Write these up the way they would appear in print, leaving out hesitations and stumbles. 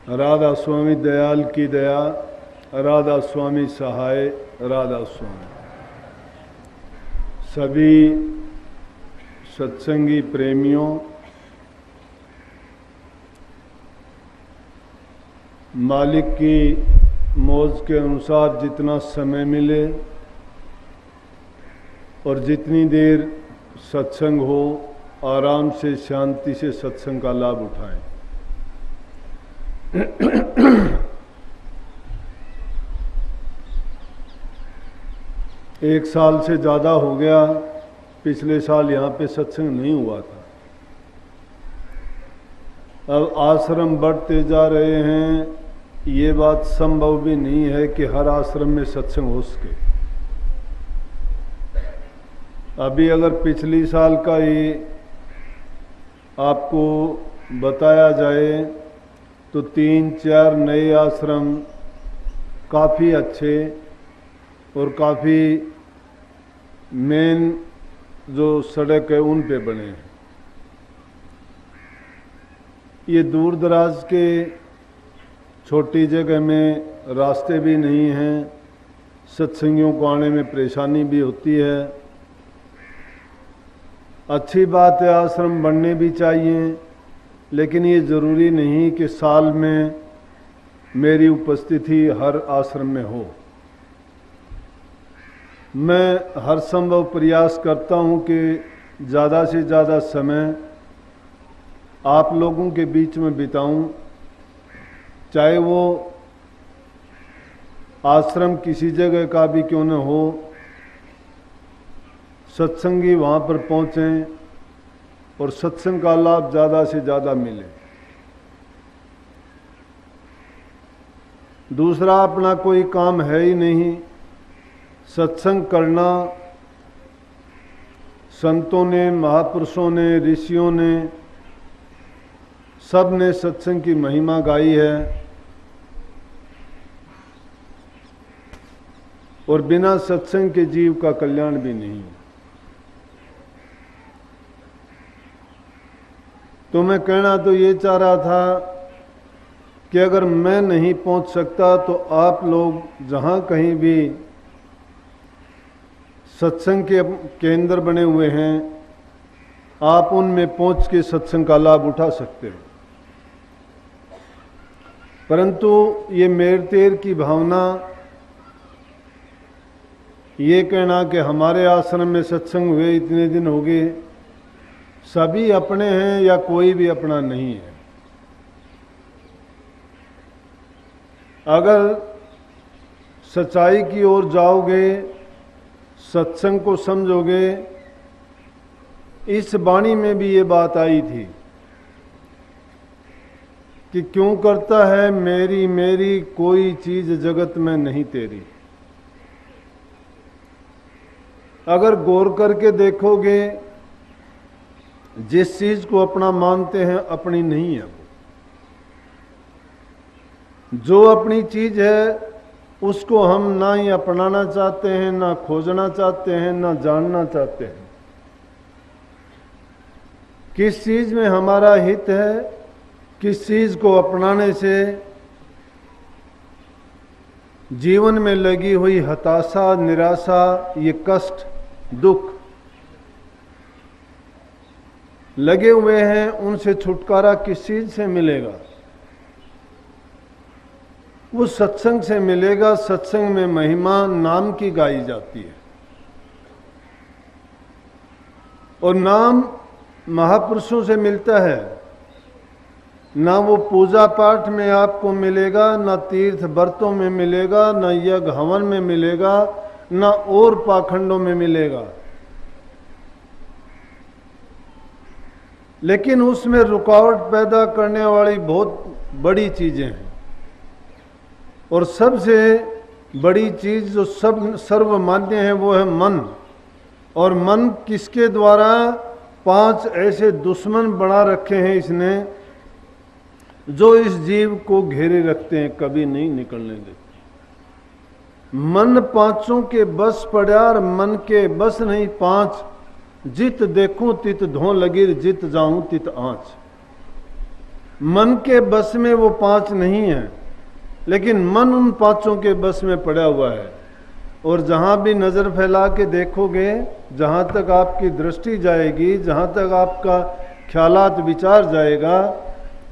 राधा स्वामी दयाल की दया, राधा स्वामी सहाय, राधा स्वामी। सभी सत्संगी प्रेमियों, मालिक की मौज के अनुसार जितना समय मिले और जितनी देर सत्संग हो, आराम से शांति से सत्संग का लाभ उठाएं। एक साल से ज़्यादा हो गया, पिछले साल यहाँ पे सत्संग नहीं हुआ था। अब आश्रम बढ़ते जा रहे हैं, ये बात संभव भी नहीं है कि हर आश्रम में सत्संग हो सके। अभी अगर पिछली साल का ही आपको बताया जाए तो 3-4 नए आश्रम काफ़ी अच्छे और काफ़ी मेन जो सड़क है उन पे बने हैं। ये दूर दराज के छोटी जगह में रास्ते भी नहीं हैं, सत्संगियों को आने में परेशानी भी होती है। अच्छी बात है, आश्रम बनने भी चाहिए, लेकिन ये ज़रूरी नहीं कि साल में मेरी उपस्थिति हर आश्रम में हो। मैं हर संभव प्रयास करता हूँ कि ज़्यादा से ज़्यादा समय आप लोगों के बीच में बिताऊं, चाहे वो आश्रम किसी जगह का भी क्यों न हो। सत्संगी वहाँ पर पहुँचें और सत्संग का लाभ ज़्यादा से ज़्यादा मिले। दूसरा अपना कोई काम है ही नहीं, सत्संग करना। संतों ने, महापुरुषों ने, ऋषियों ने, सब ने सत्संग की महिमा गाई है और बिना सत्संग के जीव का कल्याण भी नहीं। तो मैं कहना तो ये चाह रहा था कि अगर मैं नहीं पहुंच सकता तो आप लोग जहां कहीं भी सत्संग के केंद्र बने हुए हैं, आप उनमें पहुंच के सत्संग का लाभ उठा सकते हो। परंतु ये मेर तेर की भावना, ये कहना कि हमारे आश्रम में सत्संग हुए इतने दिन हो गए, सभी अपने हैं या कोई भी अपना नहीं है। अगर सच्चाई की ओर जाओगे, सत्संग को समझोगे, इस वाणी में भी ये बात आई थी कि क्यों करता है मेरी मेरी कोई चीज जगत में नहीं तेरी। अगर गौर करके देखोगे, जिस चीज को अपना मानते हैं अपनी नहीं है। जो अपनी चीज है उसको हम ना ही अपनाना चाहते हैं, ना खोजना चाहते हैं, ना जानना चाहते हैं। किस चीज में हमारा हित है, किस चीज को अपनाने से जीवन में लगी हुई हताशा, निराशा, ये कष्ट, दुख लगे हुए हैं, उनसे छुटकारा किस चीज से मिलेगा? वो सत्संग से मिलेगा। सत्संग में महिमा नाम की गाई जाती है और नाम महापुरुषों से मिलता है। ना वो पूजा पाठ में आपको मिलेगा, ना तीर्थ व्रतों में मिलेगा, ना यज्ञ हवन में मिलेगा, ना और पाखंडों में मिलेगा। लेकिन उसमें रुकावट पैदा करने वाली बहुत बड़ी चीजें हैं और सबसे बड़ी चीज जो सब सर्वमान्य है वो है मन। और मन किसके द्वारा 5 ऐसे दुश्मन बना रखे हैं इसने, जो इस जीव को घेरे रखते हैं, कभी नहीं निकलने देते। मन 5 के बस पड़ा और मन के बस नहीं 5, जित देखूं तित धों लगी, जित जाऊं तित आँच। मन के बस में वो 5 नहीं है, लेकिन मन उन 5 के बस में पड़ा हुआ है। और जहाँ भी नज़र फैला के देखोगे, जहाँ तक आपकी दृष्टि जाएगी, जहाँ तक आपका ख्यालात विचार जाएगा,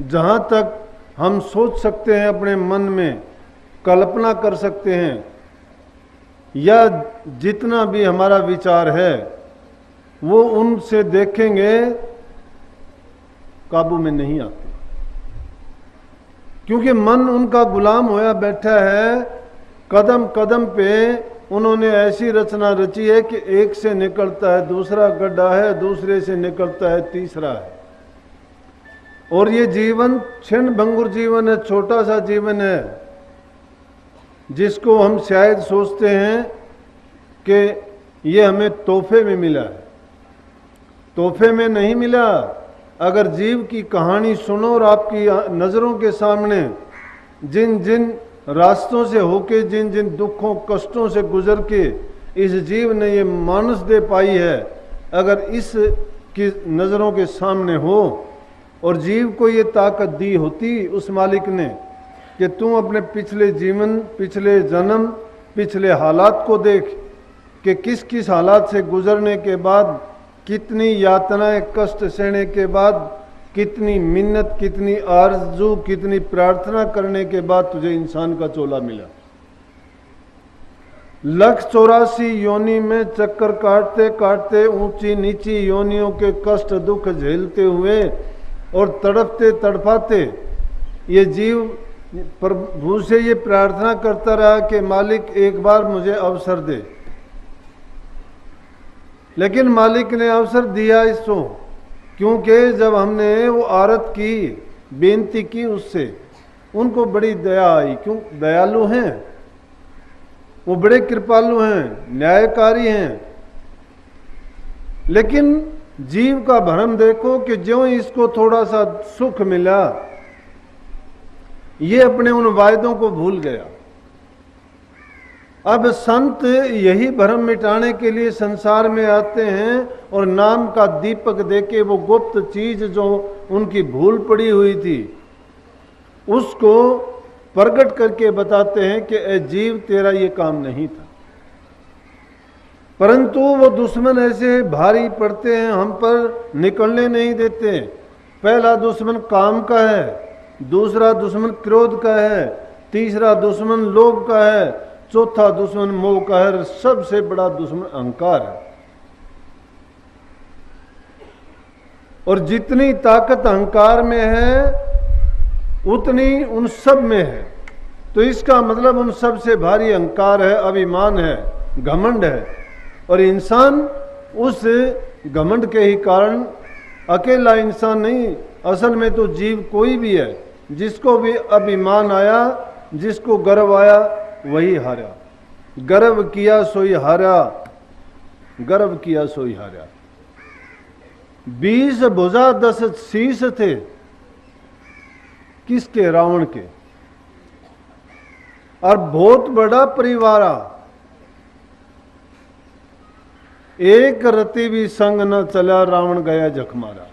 जहाँ तक हम सोच सकते हैं, अपने मन में कल्पना कर सकते हैं, या जितना भी हमारा विचार है वो उनसे देखेंगे काबू में नहीं आते, क्योंकि मन उनका गुलाम होया बैठा है। कदम कदम पे उन्होंने ऐसी रचना रची है कि एक से निकलता है दूसरा गड्ढा है, दूसरे से निकलता है तीसरा है। और ये जीवन क्षण भंगुर जीवन है, छोटा सा जीवन है, जिसको हम शायद सोचते हैं कि ये हमें तोहफे में मिला है। तोहफे में नहीं मिला। अगर जीव की कहानी सुनो और आपकी नज़रों के सामने जिन जिन रास्तों से होके, जिन जिन दुखों कष्टों से गुजर के इस जीव ने ये मानस दे पाई है, अगर इस की नज़रों के सामने हो और जीव को ये ताकत दी होती उस मालिक ने कि तू अपने पिछले जीवन, पिछले जन्म, पिछले हालात को देख कि किस किस हालात से गुजरने के बाद, कितनी यातनाएं कष्ट सहने के बाद, कितनी मिन्नत, कितनी आरजू, कितनी प्रार्थना करने के बाद तुझे इंसान का चोला मिला। 184 योनि में चक्कर काटते काटते, ऊंची नीची योनियों के कष्ट दुख झेलते हुए और तड़पते तड़पाते ये जीव प्रभु से ये प्रार्थना करता रहा कि मालिक एक बार मुझे अवसर दे। लेकिन मालिक ने अवसर दिया इसको, क्योंकि जब हमने वो आरत की, बेनती की उससे, उनको बड़ी दया आई। क्यों? दयालु हैं वो, बड़े कृपालु हैं, न्यायकारी हैं। लेकिन जीव का भ्रम देखो कि ज्यों इसको थोड़ा सा सुख मिला, ये अपने उन वायदों को भूल गया। अब संत यही भ्रम मिटाने के लिए संसार में आते हैं और नाम का दीपक देके वो गुप्त चीज जो उनकी भूल पड़ी हुई थी उसको प्रकट करके बताते हैं कि ए जीव, तेरा ये काम नहीं था। परंतु वो दुश्मन ऐसे भारी पड़ते हैं, हम पर निकलने नहीं देते। पहला दुश्मन काम का है, दूसरा दुश्मन क्रोध का है, तीसरा दुश्मन लोभ का है, चौथा दुश्मन मोह का है, सबसे बड़ा दुश्मन अहंकार है। और जितनी ताकत अहंकार में है उतनी उन सब में है। तो इसका मतलब उन सब से भारी अहंकार है, अभिमान है, घमंड है। और इंसान उस घमंड के ही कारण, अकेला इंसान नहीं, असल में तो जीव कोई भी है, जिसको भी अभिमान आया, जिसको गर्व आया, वही हारा। गर्व किया सोई हारा, गर्व किया सोई हारा। 20 भुजा 10 शीश थे, किसके? रावण के। और बहुत बड़ा परिवार, एक रति भी संग न चला, रावण गया जख मारा।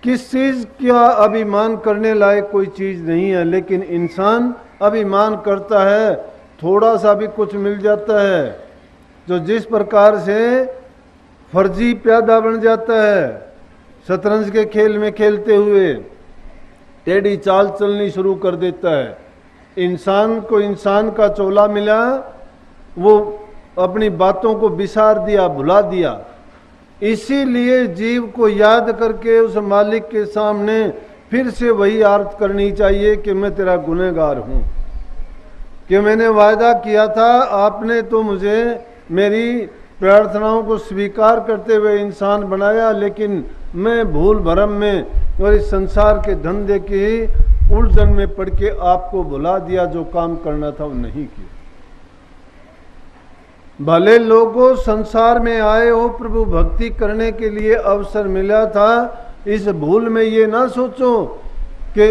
किस चीज का अभिमान करने लायक कोई चीज नहीं है, लेकिन इंसान अभिमान करता है, थोड़ा सा भी कुछ मिल जाता है, जो जिस प्रकार से फर्जी प्यादा बन जाता है। शतरंज के खेल में खेलते हुए टेढ़ी चाल चलनी शुरू कर देता है। इंसान को इंसान का चोला मिला, वो अपनी बातों को बिसार दिया, भुला दिया। इसीलिए जीव को याद करके उस मालिक के सामने फिर से वही आरत करनी चाहिए कि मैं तेरा गुनहगार हूँ, कि मैंने वायदा किया था, आपने तो मुझे मेरी प्रार्थनाओं को स्वीकार करते हुए इंसान बनाया, लेकिन मैं भूल भरम में और इस संसार के धंधे की उलझन में पड़ के आपको भुला दिया, जो काम करना था वो नहीं किया। भले लोगों संसार में आए हो, प्रभु भक्ति करने के लिए अवसर मिला था, इस भूल में ये ना सोचो कि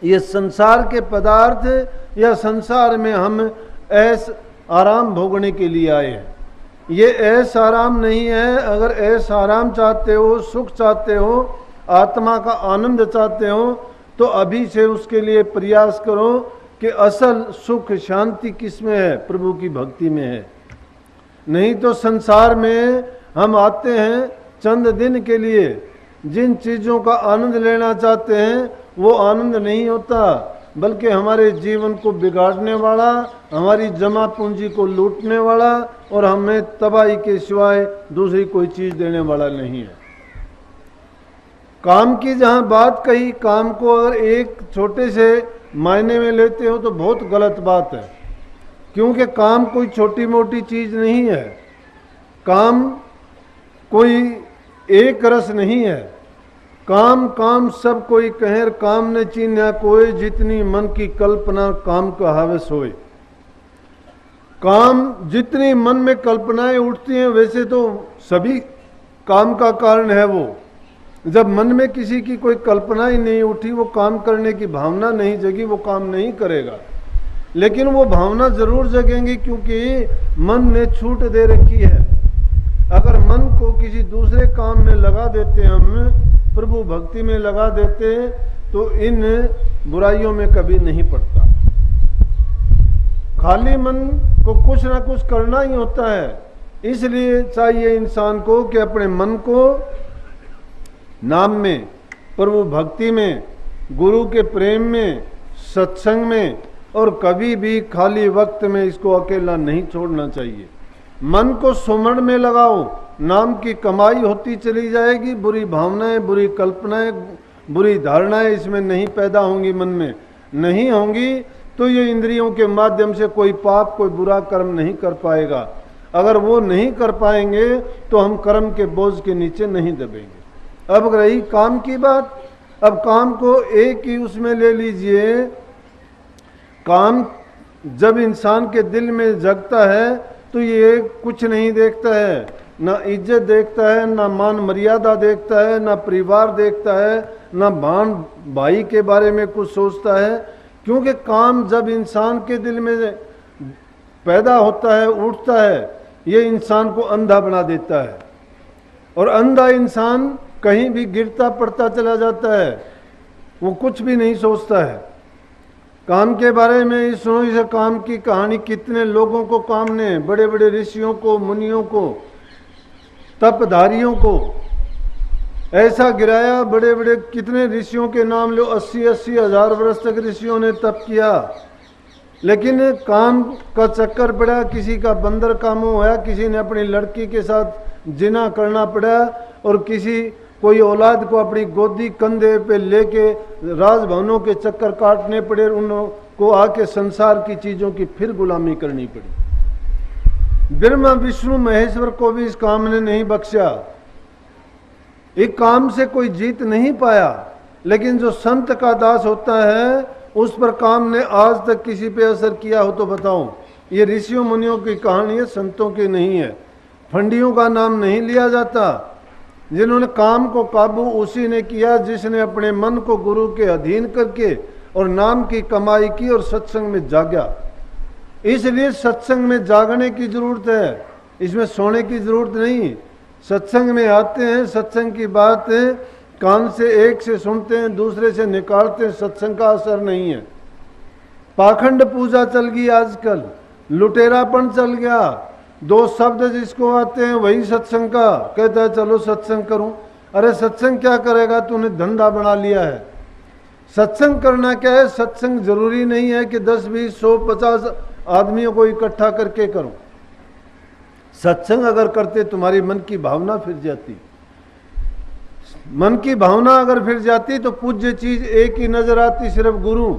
ये संसार के पदार्थ या संसार में हम ऐस आराम भोगने के लिए आए हैं। ये ऐस आराम नहीं है। अगर ऐस आराम चाहते हो, सुख चाहते हो, आत्मा का आनंद चाहते हो तो अभी से उसके लिए प्रयास करो कि असल सुख शांति किस में है, प्रभु की भक्ति में है। नहीं तो संसार में हम आते हैं चंद दिन के लिए, जिन चीज़ों का आनंद लेना चाहते हैं वो आनंद नहीं होता, बल्कि हमारे जीवन को बिगाड़ने वाला, हमारी जमा पूंजी को लूटने वाला और हमें तबाही के सिवाय दूसरी कोई चीज़ देने वाला नहीं है। काम की जहाँ बात कही, काम को अगर एक छोटे से मायने में लेते हो तो बहुत गलत बात है, क्योंकि काम कोई छोटी मोटी चीज़ नहीं है। काम कोई एक रस नहीं है। काम काम सब कोई कहेर, काम न चीन्या कोई, जितनी मन की कल्पना काम का हवस होए। काम जितनी मन में कल्पनाएं उठती हैं वैसे तो सभी काम का कारण है वो। जब मन में किसी की कोई कल्पना ही नहीं उठी, वो काम करने की भावना नहीं जगी, वो काम नहीं करेगा। लेकिन वो भावना जरूर जगेंगी, क्योंकि मन ने छूट दे रखी है। अगर मन को किसी दूसरे काम में लगा देते, हम प्रभु भक्ति में लगा देते, तो इन बुराइयों में कभी नहीं पड़ता। खाली मन को कुछ ना कुछ करना ही होता है। इसलिए चाहिए इंसान को कि अपने मन को नाम में, प्रभु भक्ति में, गुरु के प्रेम में, सत्संग में और कभी भी खाली वक्त में इसको अकेला नहीं छोड़ना चाहिए। मन को सुमरण में लगाओ, नाम की कमाई होती चली जाएगी। बुरी भावनाएं, बुरी कल्पनाएं, बुरी धारणाएं इसमें नहीं पैदा होंगी, मन में नहीं होंगी, तो ये इंद्रियों के माध्यम से कोई पाप, कोई बुरा कर्म नहीं कर पाएगा। अगर वो नहीं कर पाएंगे तो हम कर्म के बोझ के नीचे नहीं दबेंगे। अब रही काम की बात, अब काम को एक ही उसमें ले लीजिए। काम जब इंसान के दिल में जगता है तो ये कुछ नहीं देखता है, ना इज्जत देखता है, ना मान मर्यादा देखता है, ना परिवार देखता है, ना बहन भाई के बारे में कुछ सोचता है। क्योंकि काम जब इंसान के दिल में पैदा होता है, उठता है, ये इंसान को अंधा बना देता है। और अंधा इंसान कहीं भी गिरता पड़ता चला जाता है, वो कुछ भी नहीं सोचता है। काम के बारे में सुनो, इस काम की कहानी कितने लोगों को काम ने, बड़े बड़े ऋषियों को, मुनियों को, तपधारियों को ऐसा गिराया। बड़े बड़े कितने ऋषियों के नाम लो, 80-80 हजार वर्ष तक ऋषियों ने तप किया, लेकिन काम का चक्कर पड़ा। किसी का बंदर काम हुआ, किसी ने अपनी लड़की के साथ जिना करना पड़ा, और किसी कोई औलाद को अपनी गोदी कंधे पे लेके राजभवनों के चक्कर काटने पड़े, उनको आके संसार की चीजों की फिर गुलामी करनी पड़ी। ब्रह्मा विष्णु महेश्वर को भी इस काम ने नहीं बख्शा। एक काम से कोई जीत नहीं पाया। लेकिन जो संत का दास होता है उस पर काम ने आज तक किसी पे असर किया हो तो बताओ। ये ऋषियों मुनियों की कहानी है, संतों की नहीं है। फंडियों का नाम नहीं लिया जाता। जिन्होंने काम को काबू उसी ने किया जिसने अपने मन को गुरु के अधीन करके और नाम की कमाई की और सत्संग में जागा। इसलिए सत्संग में जागने की जरूरत है, इसमें सोने की जरूरत नहीं। सत्संग में आते हैं, सत्संग की बात है, कान से एक से सुनते हैं, दूसरे से निकालते हैं, सत्संग का असर नहीं है। पाखंड पूजा चल गई आजकल, लुटेरापन चल गया। दो शब्द जिसको आते हैं वही सत्संग का कहता है चलो सत्संग करूं। अरे सत्संग क्या करेगा, तूने धंधा बना लिया है। सत्संग करना क्या है? सत्संग जरूरी नहीं है कि 10, 20, 100, 50 आदमियों को इकट्ठा करके करो। सत्संग अगर करते तुम्हारी मन की भावना फिर जाती, मन की भावना अगर फिर जाती तो पूज्य चीज एक ही नजर आती, सिर्फ गुरु।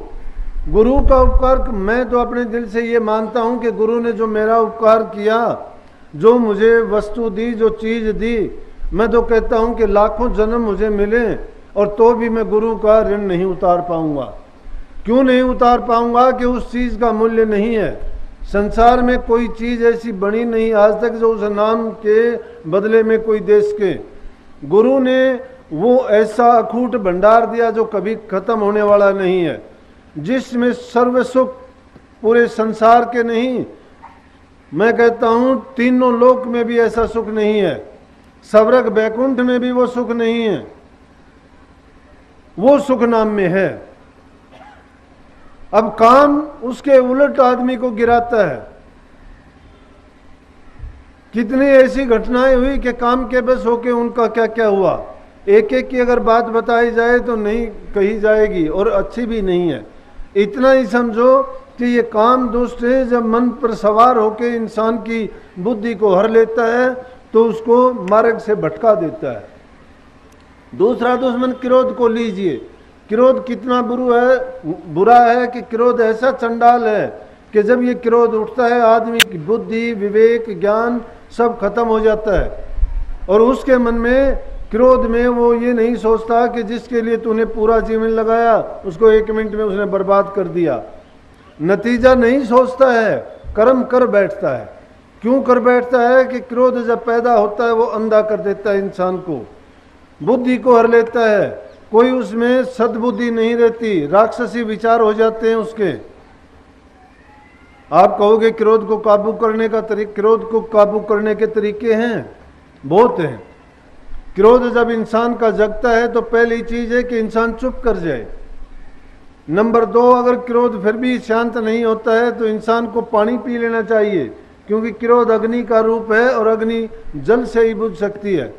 गुरु का उपकार मैं तो अपने दिल से ये मानता हूं कि गुरु ने जो मेरा उपकार किया, जो मुझे वस्तु दी, जो चीज दी, मैं तो कहता हूं कि लाखों जन्म मुझे मिले और तो भी मैं गुरु का ऋण नहीं उतार पाऊंगा। क्यों नहीं उतार पाऊंगा? कि उस चीज का मूल्य नहीं है। संसार में कोई चीज ऐसी बनी नहीं आज तक जो उस नाम के बदले में कोई देश के। गुरु ने वो ऐसा अखूट भंडार दिया जो कभी खत्म होने वाला नहीं है, जिसमें सर्व सुख पूरे संसार के नहीं, मैं कहता हूं तीनों लोक में भी ऐसा सुख नहीं है। स्वर्ग बैकुंठ में भी वो सुख नहीं है। वो सुख नाम में है। अब काम उसके उलट आदमी को गिराता है। कितनी ऐसी घटनाएं हुई कि काम के बस होके उनका क्या क्या हुआ, एक एक की अगर बात बताई जाए तो नहीं कही जाएगी और अच्छी भी नहीं है। इतना ही समझो कि ये काम दुष्ट है, जब मन पर सवार होके इंसान की बुद्धि को हर लेता है तो उसको मार्ग से भटका देता है। दूसरा दुश्मन क्रोध को लीजिए। क्रोध कितना बुरा है कि क्रोध ऐसा चंडाल है कि जब ये क्रोध उठता है आदमी की बुद्धि, विवेक, ज्ञान सब खत्म हो जाता है। और उसके मन में क्रोध में वो ये नहीं सोचता कि जिसके लिए तूने पूरा जीवन लगाया उसको 1 मिनट में उसने बर्बाद कर दिया। नतीजा नहीं सोचता है, कर्म कर बैठता है। क्यों कर बैठता है कि क्रोध जब पैदा होता है वो अंधा कर देता है इंसान को, बुद्धि को हर लेता है, कोई उसमें सद्बुद्धि नहीं रहती, राक्षसी विचार हो जाते हैं उसके। आप कहोगे क्रोध को काबू करने का क्रोध को काबू करने के तरीके हैं, बहुत हैं। क्रोध जब इंसान का जगता है तो पहली चीज है कि इंसान चुप कर जाए। नंबर 2, अगर क्रोध फिर भी शांत नहीं होता है तो इंसान को पानी पी लेना चाहिए, क्योंकि क्रोध अग्नि का रूप है और अग्नि जल से ही बुझ सकती है।